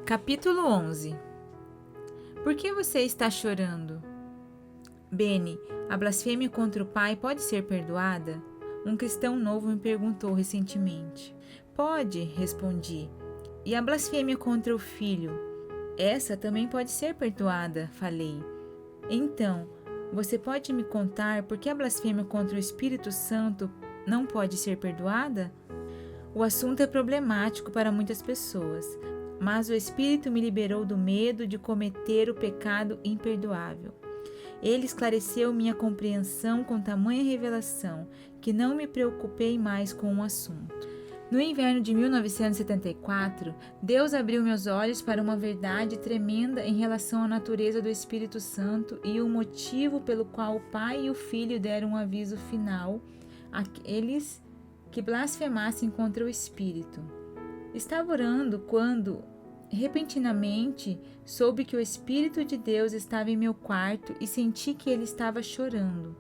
Capítulo 11. Por que você está chorando? Beni, a blasfêmia contra o Pai pode ser perdoada? Um cristão novo me perguntou recentemente. Pode, respondi. E a blasfêmia contra o Filho? Essa também pode ser perdoada, falei. Então, você pode me contar por que a blasfêmia contra o Espírito Santo não pode ser perdoada? O assunto é problemático para muitas pessoas, mas o Espírito me liberou do medo de cometer o pecado imperdoável. Ele esclareceu minha compreensão com tamanha revelação que não me preocupei mais com o assunto. No inverno de 1974, Deus abriu meus olhos para uma verdade tremenda em relação à natureza do Espírito Santo e o motivo pelo qual o Pai e o Filho deram um aviso final àqueles que blasfemassem contra o Espírito. Estava orando quando, repentinamente, soube que o Espírito de Deus estava em meu quarto e senti que ele estava chorando.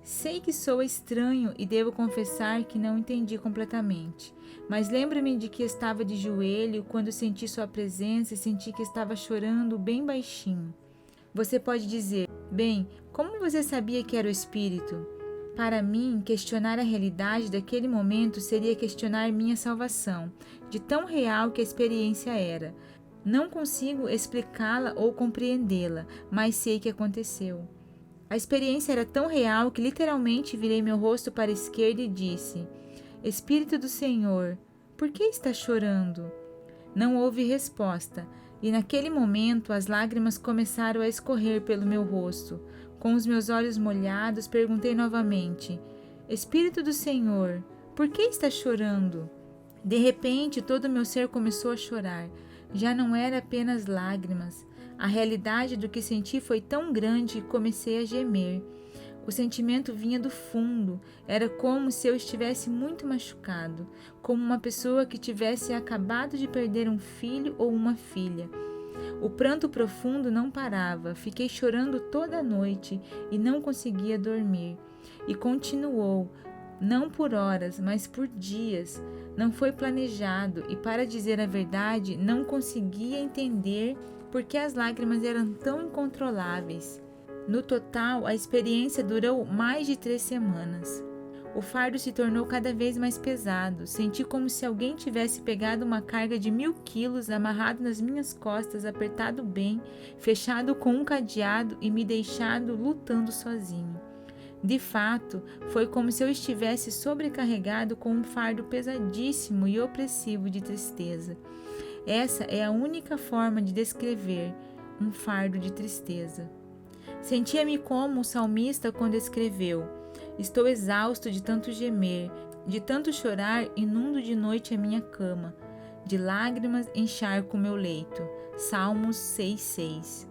Sei que soa estranho e devo confessar que não entendi completamente, mas lembro-me de que estava de joelho quando senti sua presença e senti que estava chorando bem baixinho. Você pode dizer, bem, como você sabia que era o Espírito? Para mim, questionar a realidade daquele momento seria questionar minha salvação, de tão real que a experiência era. Não consigo explicá-la ou compreendê-la, mas sei que aconteceu. A experiência era tão real que literalmente virei meu rosto para a esquerda e disse: Espírito do Senhor, por que está chorando? Não houve resposta, e naquele momento as lágrimas começaram a escorrer pelo meu rosto. Com os meus olhos molhados, perguntei novamente: Espírito do Senhor, por que está chorando? De repente, todo o meu ser começou a chorar. Já não era apenas lágrimas. A realidade do que senti foi tão grande que comecei a gemer. O sentimento vinha do fundo. Era como se eu estivesse muito machucado, como uma pessoa que tivesse acabado de perder um filho ou uma filha. O pranto profundo não parava, fiquei chorando toda a noite e não conseguia dormir. E continuou, não por horas, mas por dias. Não foi planejado e, para dizer a verdade, não conseguia entender por que as lágrimas eram tão incontroláveis. No total, a experiência durou mais de 3 semanas. O fardo se tornou cada vez mais pesado. Senti como se alguém tivesse pegado uma carga de 1000 quilos, amarrado nas minhas costas, apertado bem, fechado com um cadeado e me deixado lutando sozinho. De fato, foi como se eu estivesse sobrecarregado com um fardo pesadíssimo e opressivo de tristeza. Essa é a única forma de descrever um fardo de tristeza. Sentia-me como o salmista quando escreveu: Estou exausto de tanto gemer, de tanto chorar, inundo de noite a minha cama, de lágrimas encharco o meu leito. Salmos 6:6.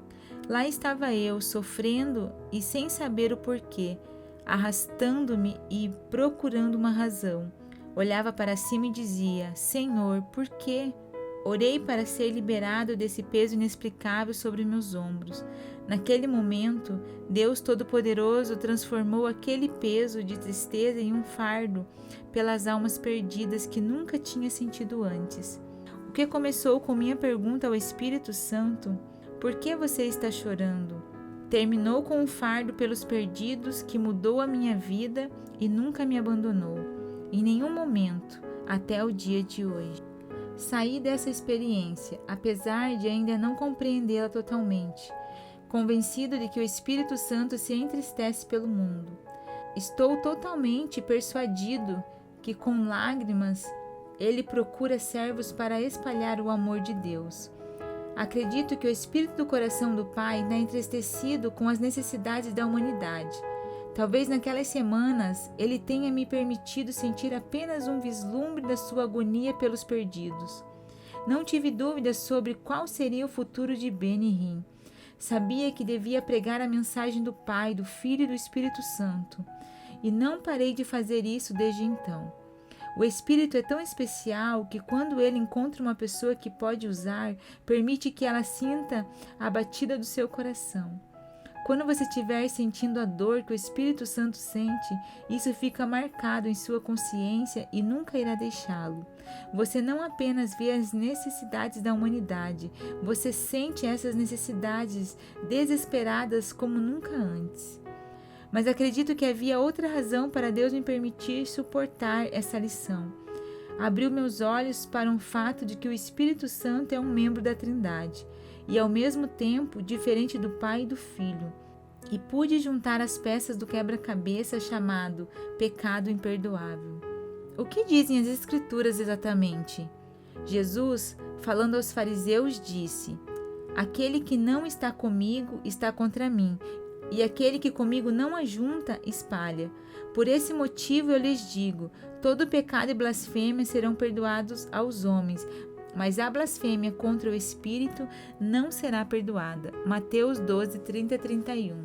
Lá estava eu, sofrendo e sem saber o porquê, arrastando-me e procurando uma razão. Olhava para cima e dizia: Senhor, por quê? Orei para ser liberado desse peso inexplicável sobre meus ombros. Naquele momento, Deus Todo-Poderoso transformou aquele peso de tristeza em um fardo pelas almas perdidas que nunca tinha sentido antes. O que começou com minha pergunta ao Espírito Santo: por que você está chorando? Terminou com um fardo pelos perdidos que mudou a minha vida e nunca me abandonou, em nenhum momento, até o dia de hoje. Saí dessa experiência, apesar de ainda não compreendê-la totalmente, convencido de que o Espírito Santo se entristece pelo mundo. Estou totalmente persuadido que com lágrimas ele procura servos para espalhar o amor de Deus. Acredito que o Espírito do coração do Pai está entristecido com as necessidades da humanidade. Talvez naquelas semanas ele tenha me permitido sentir apenas um vislumbre da sua agonia pelos perdidos. Não tive dúvidas sobre qual seria o futuro de Beni Hinn. Sabia que devia pregar a mensagem do Pai, do Filho e do Espírito Santo. E não parei de fazer isso desde então. O Espírito é tão especial que quando ele encontra uma pessoa que pode usar, permite que ela sinta a batida do seu coração. Quando você estiver sentindo a dor que o Espírito Santo sente, isso fica marcado em sua consciência e nunca irá deixá-lo. Você não apenas vê as necessidades da humanidade, você sente essas necessidades desesperadas como nunca antes. Mas acredito que havia outra razão para Deus me permitir suportar essa lição. Abriu meus olhos para um fato de que o Espírito Santo é um membro da Trindade e, ao mesmo tempo, diferente do Pai e do Filho. E pude juntar as peças do quebra-cabeça chamado pecado imperdoável. O que dizem as Escrituras exatamente? Jesus, falando aos fariseus, disse: aquele que não está comigo está contra mim, e aquele que comigo não ajunta, espalha. Por esse motivo eu lhes digo: todo pecado e blasfêmia serão perdoados aos homens, mas a blasfêmia contra o Espírito não será perdoada. Mateus 12, 30 e 31.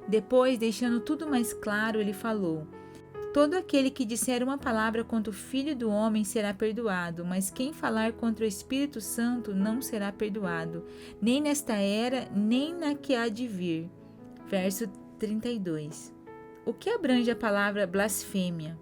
Depois, deixando tudo mais claro, ele falou: todo aquele que disser uma palavra contra o Filho do Homem será perdoado, mas quem falar contra o Espírito Santo não será perdoado, nem nesta era, nem na que há de vir. Verso 32. O que abrange a palavra blasfêmia?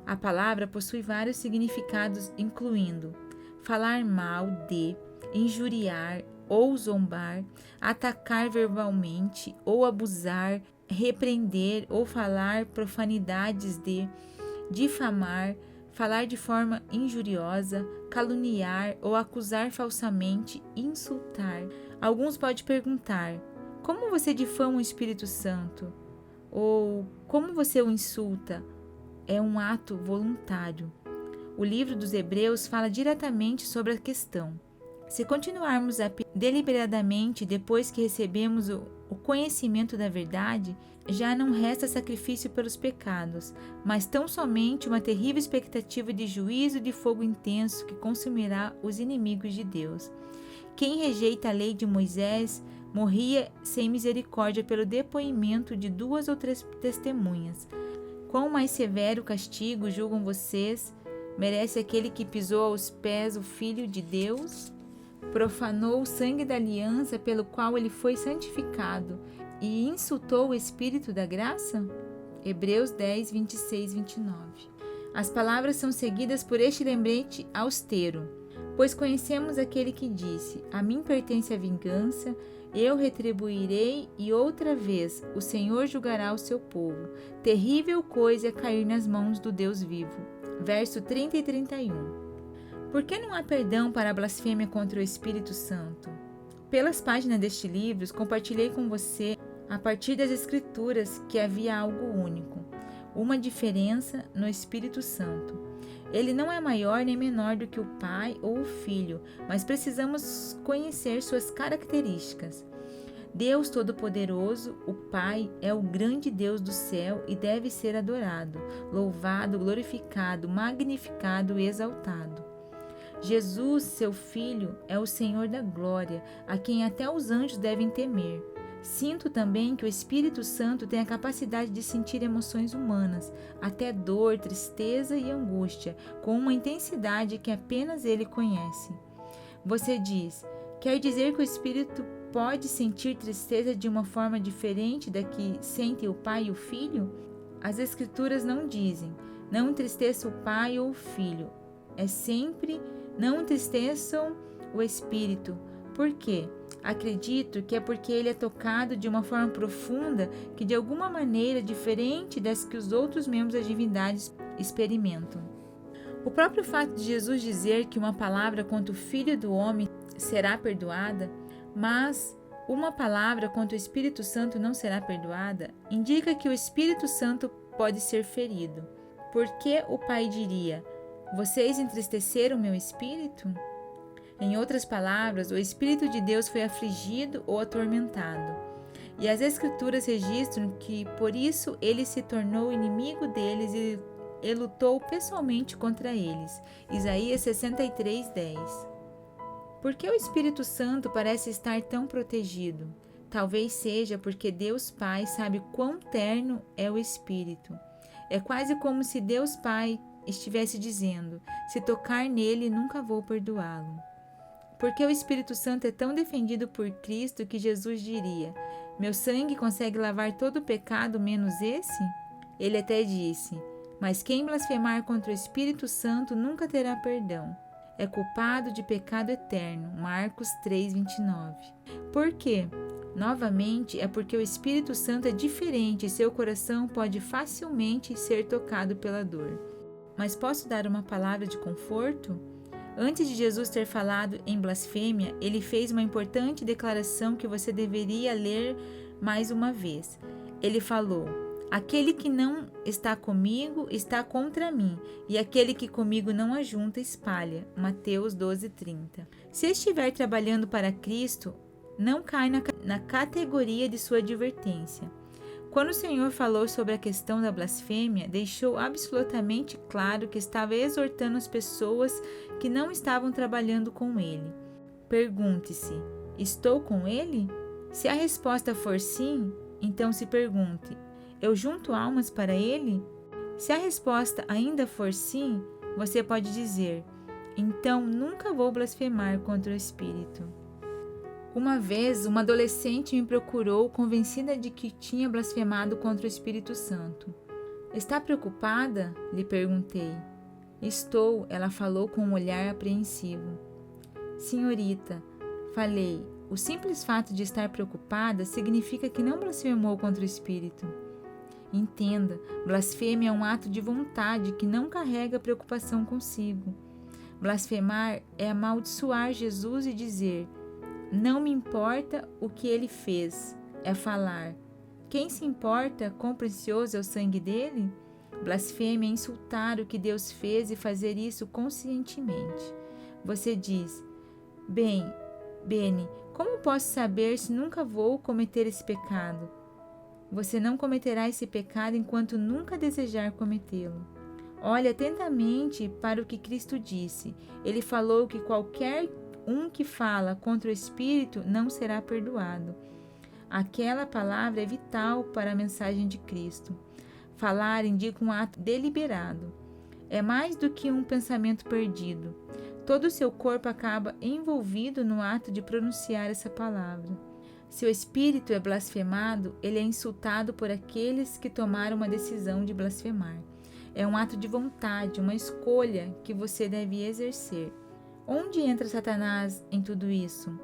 A palavra possui vários significados, incluindo falar mal de, injuriar ou zombar, atacar verbalmente ou abusar, repreender ou falar profanidades de, difamar, falar de forma injuriosa, caluniar ou acusar falsamente, insultar. Alguns podem perguntar: como você difama o Espírito Santo? Ou como você o insulta? É um ato voluntário. O livro dos Hebreus fala diretamente sobre a questão. Se continuarmos a deliberadamente depois que recebemos o conhecimento da verdade, já não resta sacrifício pelos pecados, mas tão somente uma terrível expectativa de juízo de fogo intenso que consumirá os inimigos de Deus. Quem rejeita a lei de Moisés morria sem misericórdia pelo depoimento de 2 ou 3 testemunhas. Quão mais severo castigo, julgam vocês, merece aquele que pisou aos pés o Filho de Deus, profanou o sangue da aliança pelo qual ele foi santificado e insultou o Espírito da graça? Hebreus 10, 26, 29. As palavras são seguidas por este lembrete austero: pois conhecemos aquele que disse: a mim pertence a vingança, eu retribuirei, e outra vez o Senhor julgará o seu povo. Terrível coisa é cair nas mãos do Deus vivo. Verso 30 e 31. Por que não há perdão para a blasfêmia contra o Espírito Santo? Pelas páginas deste livro, compartilhei com você, a partir das Escrituras, que havia algo único, uma diferença no Espírito Santo. Ele não é maior nem menor do que o Pai ou o Filho, mas precisamos conhecer suas características. Deus Todo-Poderoso, o Pai, é o grande Deus do céu e deve ser adorado, louvado, glorificado, magnificado e exaltado. Jesus, seu Filho, é o Senhor da glória, a quem até os anjos devem temer. Sinto também que o Espírito Santo tem a capacidade de sentir emoções humanas, até dor, tristeza e angústia, com uma intensidade que apenas Ele conhece. Você diz: quer dizer que o Espírito pode sentir tristeza de uma forma diferente da que sentem o Pai e o Filho? As Escrituras não dizem: não entristeça o Pai ou o Filho. É sempre: não entristeçam o Espírito. Por quê? Acredito que é porque ele é tocado de uma forma profunda que de alguma maneira diferente das que os outros membros da divindade experimentam. O próprio fato de Jesus dizer que uma palavra contra o Filho do Homem será perdoada, mas uma palavra contra o Espírito Santo não será perdoada, indica que o Espírito Santo pode ser ferido. Por que o Pai diria: vocês entristeceram meu Espírito? Em outras palavras, o Espírito de Deus foi afligido ou atormentado. E as Escrituras registram que, por isso, ele se tornou inimigo deles e lutou pessoalmente contra eles. Isaías 63, 10. Por que o Espírito Santo parece estar tão protegido? Talvez seja porque Deus Pai sabe quão terno é o Espírito. É quase como se Deus Pai estivesse dizendo: se tocar nele, nunca vou perdoá-lo. Porque o Espírito Santo é tão defendido por Cristo que Jesus diria: Meu sangue consegue lavar todo o pecado menos esse? Ele até disse: mas quem blasfemar contra o Espírito Santo nunca terá perdão. É culpado de pecado eterno. Marcos 3:29. Por quê? Novamente, é porque o Espírito Santo é diferente e seu coração pode facilmente ser tocado pela dor. Mas posso dar uma palavra de conforto? Antes de Jesus ter falado em blasfêmia, ele fez uma importante declaração que você deveria ler mais uma vez. Ele falou: aquele que não está comigo está contra mim, e aquele que comigo não ajunta espalha. Mateus 12:30. Se estiver trabalhando para Cristo, não cai na categoria de sua advertência. Quando o Senhor falou sobre a questão da blasfêmia, deixou absolutamente claro que estava exortando as pessoas que não estavam trabalhando com Ele. Pergunte-se: estou com Ele? Se a resposta for sim, então se pergunte: eu junto almas para Ele? Se a resposta ainda for sim, você pode dizer: então nunca vou blasfemar contra o Espírito. Uma vez, uma adolescente me procurou convencida de que tinha blasfemado contra o Espírito Santo. Está preocupada? Lhe perguntei. Estou, ela falou com um olhar apreensivo. Senhorita, falei, o simples fato de estar preocupada significa que não blasfemou contra o Espírito. Entenda, blasfêmia é um ato de vontade que não carrega preocupação consigo. Blasfemar é amaldiçoar Jesus e dizer: não me importa o que ele fez. É falar: quem se importa quão precioso é o sangue dele? Blasfêmia é insultar o que Deus fez e fazer isso conscientemente. Você diz: Beni, como posso saber se nunca vou cometer esse pecado? Você não cometerá esse pecado enquanto nunca desejar cometê-lo. Olhe atentamente para o que Cristo disse. Ele falou que qualquer um que fala contra o Espírito não será perdoado. Aquela palavra é vital para a mensagem de Cristo. Falar indica um ato deliberado. É mais do que um pensamento perdido. Todo o seu corpo acaba envolvido no ato de pronunciar essa palavra. Se o Espírito é blasfemado, ele é insultado por aqueles que tomaram uma decisão de blasfemar. É um ato de vontade, uma escolha que você deve exercer. Onde entra Satanás em tudo isso?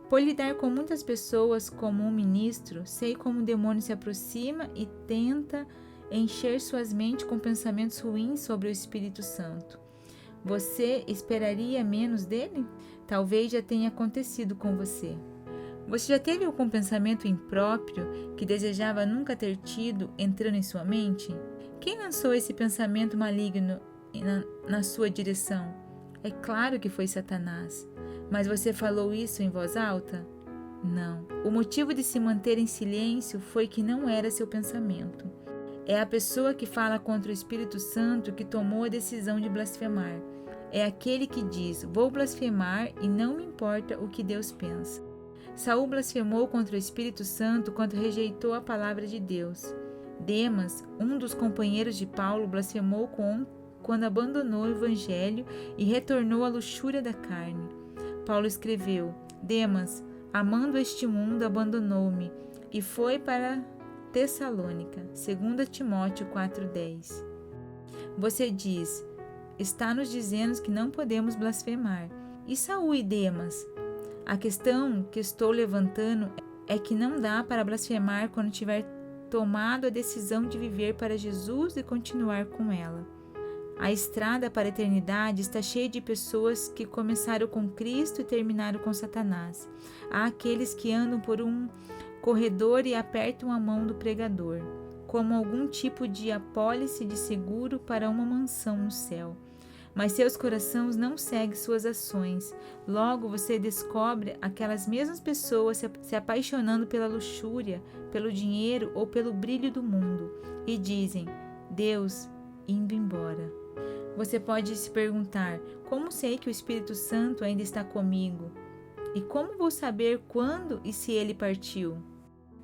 Por lidar com muitas pessoas como um ministro, sei como o demônio se aproxima e tenta encher suas mentes com pensamentos ruins sobre o Espírito Santo. Você esperaria menos dele? Talvez já tenha acontecido com você. Você já teve algum pensamento impróprio que desejava nunca ter tido entrando em sua mente? Quem lançou esse pensamento maligno na sua direção? É claro que foi Satanás. Mas você falou isso em voz alta? Não. O motivo de se manter em silêncio foi que não era seu pensamento. É a pessoa que fala contra o Espírito Santo que tomou a decisão de blasfemar. É aquele que diz: vou blasfemar e não me importa o que Deus pensa. Saul blasfemou contra o Espírito Santo quando rejeitou a palavra de Deus. Demas, um dos companheiros de Paulo, blasfemou quando abandonou o Evangelho e retornou à luxúria da carne. Paulo escreveu: Demas, amando este mundo, abandonou-me e foi para Tessalônica. 2 Timóteo 4:10. Você diz: está nos dizendo que não podemos blasfemar. E Saul e Demas? A questão que estou levantando é que não dá para blasfemar quando tiver tomado a decisão de viver para Jesus e continuar com ela. A estrada para a eternidade está cheia de pessoas que começaram com Cristo e terminaram com Satanás. Há aqueles que andam por um corredor e apertam a mão do pregador, como algum tipo de apólice de seguro para uma mansão no céu. Mas seus corações não seguem suas ações. Logo você descobre aquelas mesmas pessoas se apaixonando pela luxúria, pelo dinheiro ou pelo brilho do mundo e dizem: Deus, indo embora. Você pode se perguntar: como sei que o Espírito Santo ainda está comigo? E como vou saber quando e se ele partiu?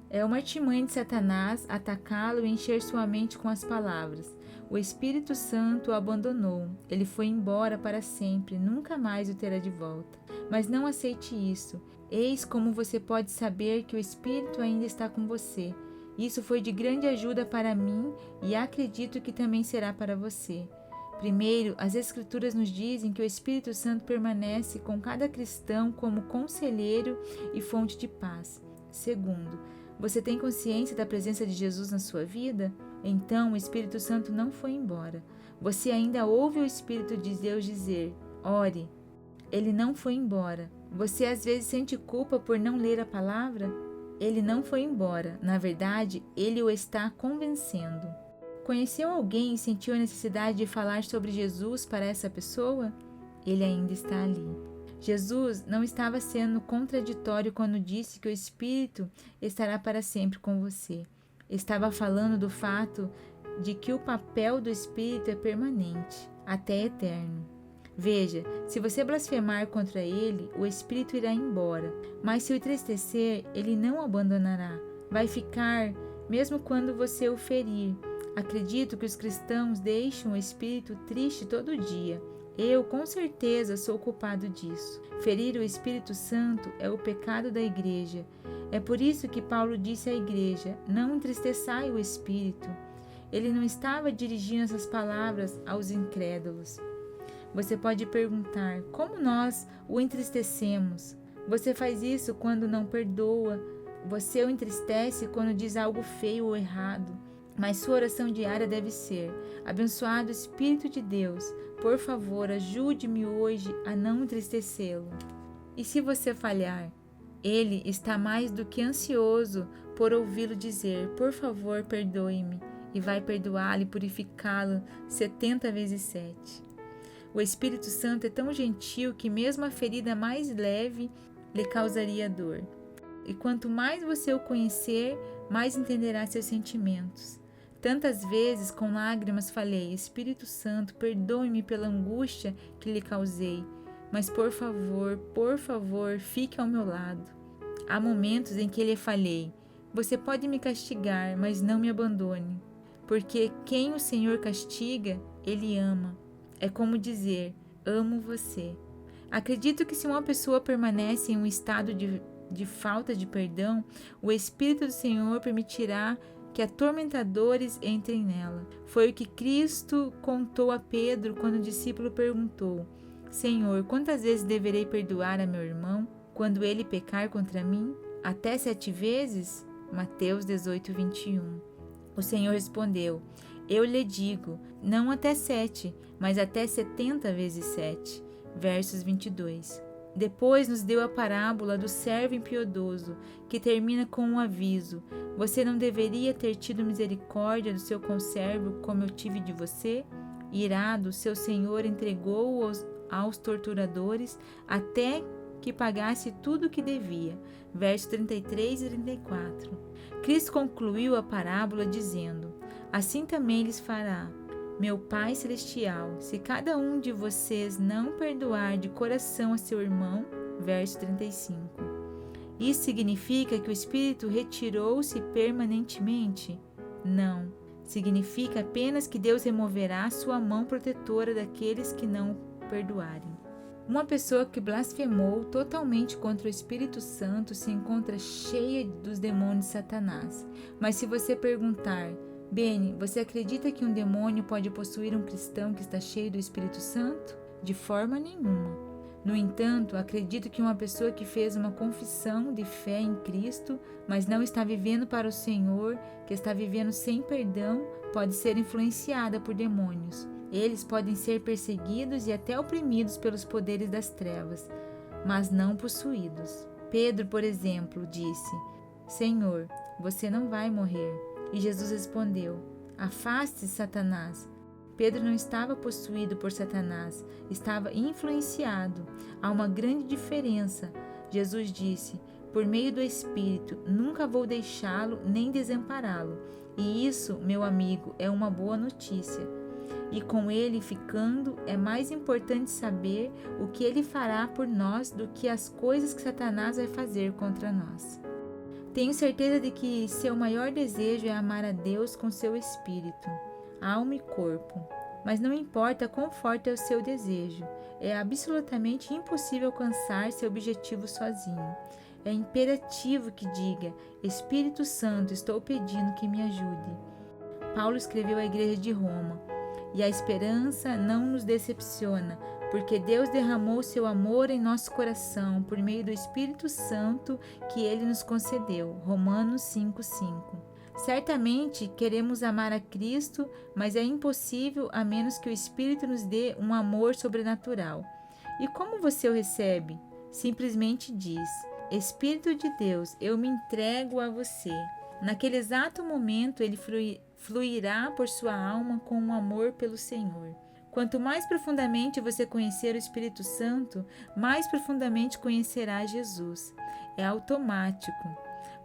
É uma artimanha de Satanás atacá-lo e encher sua mente com as palavras: o Espírito Santo o abandonou, ele foi embora para sempre, nunca mais o terá de volta. Mas não aceite isso. Eis como você pode saber que o Espírito ainda está com você. Isso foi de grande ajuda para mim e acredito que também será para você. Primeiro, as Escrituras nos dizem que o Espírito Santo permanece com cada cristão como conselheiro e fonte de paz. Segundo, você tem consciência da presença de Jesus na sua vida? Então, o Espírito Santo não foi embora. Você ainda ouve o Espírito de Deus dizer: ore. Ele não foi embora. Você às vezes sente culpa por não ler a palavra? Ele não foi embora. Na verdade, ele o está convencendo. Conheceu alguém e sentiu a necessidade de falar sobre Jesus para essa pessoa? Ele ainda está ali. Jesus não estava sendo contraditório quando disse que o Espírito estará para sempre com você. Estava falando do fato de que o papel do Espírito é permanente, até eterno. Veja, se você blasfemar contra ele, o Espírito irá embora, mas se o entristecer, ele não o abandonará. Vai ficar, mesmo quando você o ferir. Acredito que os cristãos deixam o Espírito triste todo dia. Eu, com certeza, sou culpado disso. Ferir o Espírito Santo é o pecado da igreja. É por isso que Paulo disse à igreja: não entristeçai o Espírito. Ele não estava dirigindo essas palavras aos incrédulos. Você pode perguntar: como nós o entristecemos? Você faz isso quando não perdoa. Você o entristece quando diz algo feio ou errado. Mas sua oração diária deve ser: abençoado Espírito de Deus, por favor, ajude-me hoje a não entristecê-lo. E se você falhar? Ele está mais do que ansioso por ouvi-lo dizer: por favor, perdoe-me, e vai perdoá-lo e purificá-lo 70 vezes 7. O Espírito Santo é tão gentil que mesmo a ferida mais leve lhe causaria dor. E quanto mais você o conhecer, mais entenderá seus sentimentos. Tantas vezes com lágrimas falei: Espírito Santo, perdoe-me pela angústia que lhe causei, mas por favor, fique ao meu lado. Há momentos em que lhe falei: você pode me castigar, mas não me abandone, porque quem o Senhor castiga, Ele ama. É como dizer: amo você. Acredito que se uma pessoa permanece em um estado de falta de perdão, o Espírito do Senhor permitirá que atormentadores entrem nela. Foi o que Cristo contou a Pedro quando o discípulo perguntou: Senhor, quantas vezes deverei perdoar a meu irmão quando ele pecar contra mim? Até 7 vezes? Mateus 18, 21. O Senhor respondeu: eu lhe digo, não até 7, mas até 70 vezes 7. Versos 22. Depois nos deu a parábola do servo impiedoso, que termina com um aviso: você não deveria ter tido misericórdia do seu conservo como eu tive de você? Irado, seu senhor entregou-o aos torturadores até que pagasse tudo o que devia. Versos 33 e 34. Cristo concluiu a parábola dizendo: assim também lhes fará meu Pai Celestial, se cada um de vocês não perdoar de coração a seu irmão. Verso 35. Isso significa que o Espírito retirou-se permanentemente? Não. Significa apenas que Deus removerá sua mão protetora daqueles que não perdoarem. Uma pessoa que blasfemou totalmente contra o Espírito Santo se encontra cheia dos demônios de Satanás. Mas se você perguntar: Beni, você acredita que um demônio pode possuir um cristão que está cheio do Espírito Santo? De forma nenhuma. No entanto, acredito que uma pessoa que fez uma confissão de fé em Cristo, mas não está vivendo para o Senhor, que está vivendo sem perdão, pode ser influenciada por demônios. Eles podem ser perseguidos e até oprimidos pelos poderes das trevas, mas não possuídos. Pedro, por exemplo, disse: Senhor, você não vai morrer. E Jesus respondeu: afaste-se, Satanás. Pedro não estava possuído por Satanás, estava influenciado. Há uma grande diferença. Jesus disse: por meio do Espírito, nunca vou deixá-lo nem desampará-lo. E isso, meu amigo, é uma boa notícia. E com ele ficando, é mais importante saber o que ele fará por nós do que as coisas que Satanás vai fazer contra nós. Tenho certeza de que seu maior desejo é amar a Deus com seu espírito, alma e corpo. mas não importa quão forte é o seu desejo, é absolutamente impossível alcançar seu objetivo sozinho. É imperativo que diga: Espírito Santo, estou pedindo que me ajude. Paulo escreveu à igreja de Roma: e a esperança não nos decepciona, porque Deus derramou seu amor em nosso coração por meio do Espírito Santo que ele nos concedeu. Romanos 5:5. Certamente queremos amar a Cristo, mas é impossível a menos que o Espírito nos dê um amor sobrenatural. E como você o recebe? Simplesmente diz: Espírito de Deus, eu me entrego a você. Naquele exato momento, ele fluirá por sua alma com um amor pelo Senhor. Quanto mais profundamente você conhecer o Espírito Santo, mais profundamente conhecerá Jesus. É automático.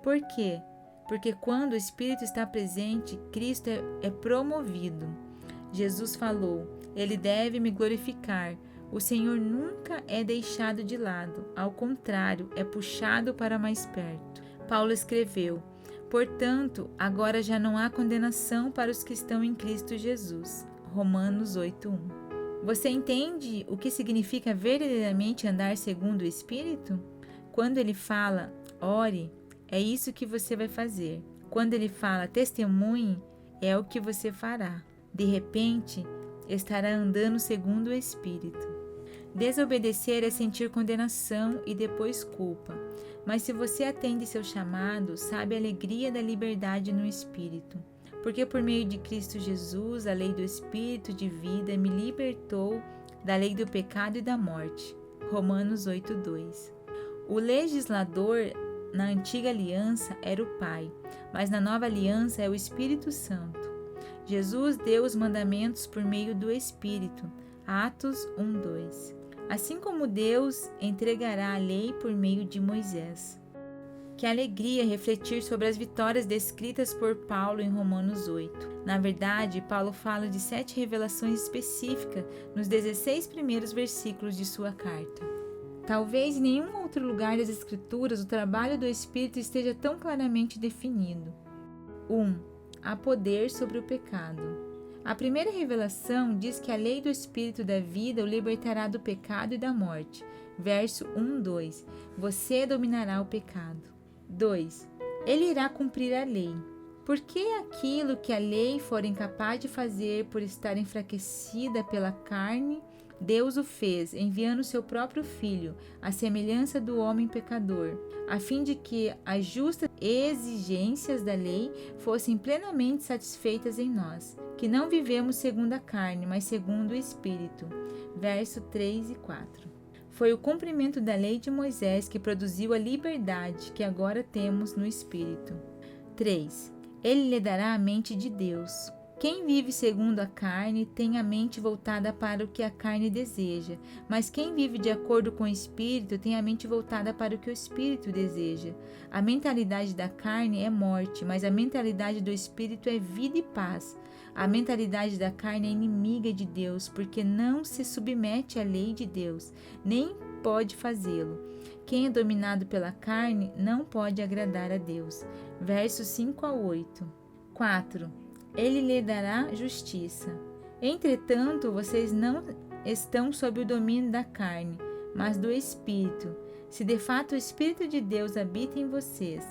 Por quê? Porque quando o Espírito está presente, Cristo é promovido. Jesus falou: Ele deve me glorificar. O Senhor nunca é deixado de lado, ao contrário, é puxado para mais perto. Paulo escreveu: Portanto, agora já não há condenação para os que estão em Cristo Jesus. Romanos 8:1. Você entende o que significa verdadeiramente andar segundo o Espírito? Quando ele fala, ore, é isso que você vai fazer. Quando ele fala, testemunhe, é o que você fará. De repente, estará andando segundo o Espírito. Desobedecer é sentir condenação e depois culpa. Mas se você atende seu chamado, sabe a alegria da liberdade no Espírito. Porque por meio de Cristo Jesus, a lei do Espírito de vida me libertou da lei do pecado e da morte. Romanos 8:2. O legislador na antiga aliança era o Pai, mas na nova aliança é o Espírito Santo. Jesus deu os mandamentos por meio do Espírito. Atos 1:2. Assim como Deus entregará a lei por meio de Moisés. Que alegria refletir sobre as vitórias descritas por Paulo em Romanos 8. Na verdade, Paulo fala de 7 revelações específicas nos 16 primeiros versículos de sua carta. Talvez em nenhum outro lugar das Escrituras o trabalho do Espírito esteja tão claramente definido. 1. Há poder sobre o pecado. A primeira revelação diz que a lei do Espírito da vida o libertará do pecado e da morte. Verso 1:2. Você dominará o pecado. 2. Ele irá cumprir a lei. Porque aquilo que a lei for incapaz de fazer por estar enfraquecida pela carne, Deus o fez, enviando seu próprio Filho, à semelhança do homem pecador, a fim de que as justas exigências da lei fossem plenamente satisfeitas em nós, que não vivemos segundo a carne, mas segundo o Espírito. Verso 3 e 4. Foi o cumprimento da lei de Moisés que produziu a liberdade que agora temos no Espírito. 3. Ele lhe dará a mente de Deus. Quem vive segundo a carne tem a mente voltada para o que a carne deseja, mas quem vive de acordo com o Espírito tem a mente voltada para o que o Espírito deseja. A mentalidade da carne é morte, mas a mentalidade do Espírito é vida e paz. A mentalidade da carne é inimiga de Deus, porque não se submete à lei de Deus, nem pode fazê-lo. Quem é dominado pela carne não pode agradar a Deus. Versos 5 a 8. 4. Ele lhe dará justiça. Entretanto, vocês não estão sob o domínio da carne, mas do Espírito, se de fato o Espírito de Deus habita em vocês.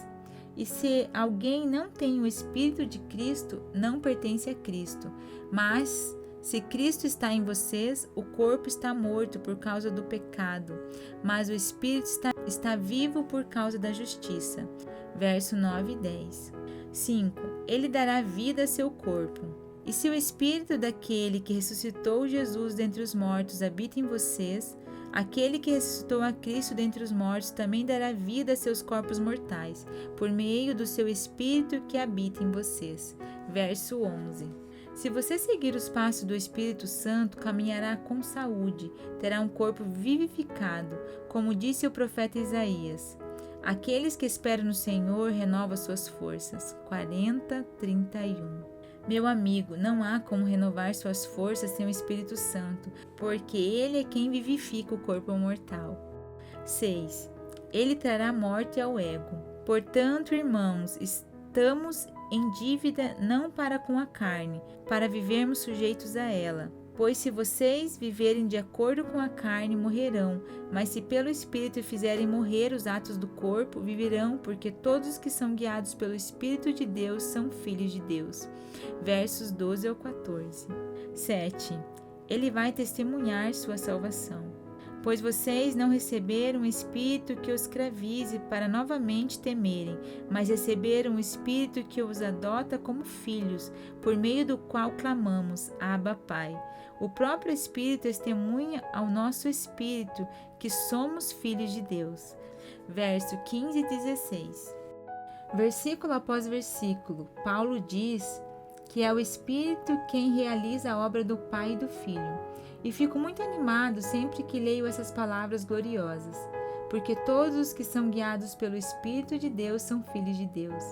E se alguém não tem o Espírito de Cristo, não pertence a Cristo. Mas, se Cristo está em vocês, o corpo está morto por causa do pecado, mas o Espírito está vivo por causa da justiça. Verso 9 e 10. 5. Ele dará vida a seu corpo. E se o Espírito daquele que ressuscitou Jesus dentre os mortos habita em vocês, aquele que ressuscitou a Cristo dentre os mortos também dará vida a seus corpos mortais, por meio do seu Espírito que habita em vocês. Verso 11. Se você seguir os passos do Espírito Santo, caminhará com saúde, terá um corpo vivificado, como disse o profeta Isaías. Aqueles que esperam no Senhor renovam suas forças. 40:31. Meu amigo, não há como renovar suas forças sem o Espírito Santo, porque Ele é quem vivifica o corpo mortal. 6. Ele trará morte ao ego. Portanto, irmãos, estamos em dívida não para com a carne, para vivermos sujeitos a ela. Pois se vocês viverem de acordo com a carne, morrerão, mas se pelo Espírito fizerem morrer os atos do corpo, viverão, porque todos os que são guiados pelo Espírito de Deus são filhos de Deus. Versos 12 ao 14. 7. Ele vai testemunhar sua salvação. Pois vocês não receberam um espírito que os escravize para novamente temerem, mas receberam um espírito que os adota como filhos, por meio do qual clamamos, Abba, Pai. O próprio Espírito testemunha ao nosso espírito que somos filhos de Deus. Verso 15 e 16. Versículo após versículo, Paulo diz que é o Espírito quem realiza a obra do Pai e do Filho. E fico muito animado sempre que leio essas palavras gloriosas, porque todos os que são guiados pelo Espírito de Deus são filhos de Deus.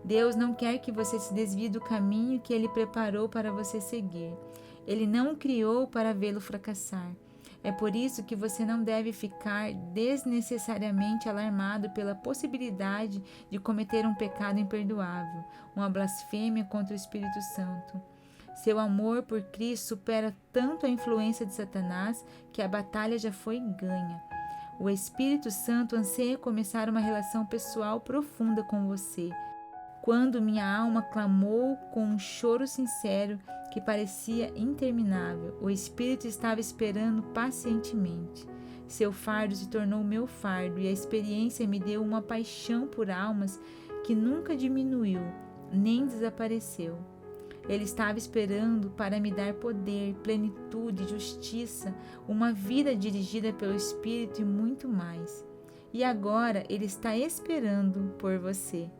Deus não quer que você se desvie do caminho que Ele preparou para você seguir. Ele não o criou para vê-lo fracassar. É por isso que você não deve ficar desnecessariamente alarmado pela possibilidade de cometer um pecado imperdoável, uma blasfêmia contra o Espírito Santo. Seu amor por Cristo supera tanto a influência de Satanás que a batalha já foi ganha. O Espírito Santo anseia começar uma relação pessoal profunda com você. Quando minha alma clamou com um choro sincero que parecia interminável, o Espírito estava esperando pacientemente. Seu fardo se tornou meu fardo e a experiência me deu uma paixão por almas que nunca diminuiu, nem desapareceu. Ele estava esperando para me dar poder, plenitude, justiça, uma vida dirigida pelo Espírito e muito mais. E agora Ele está esperando por você.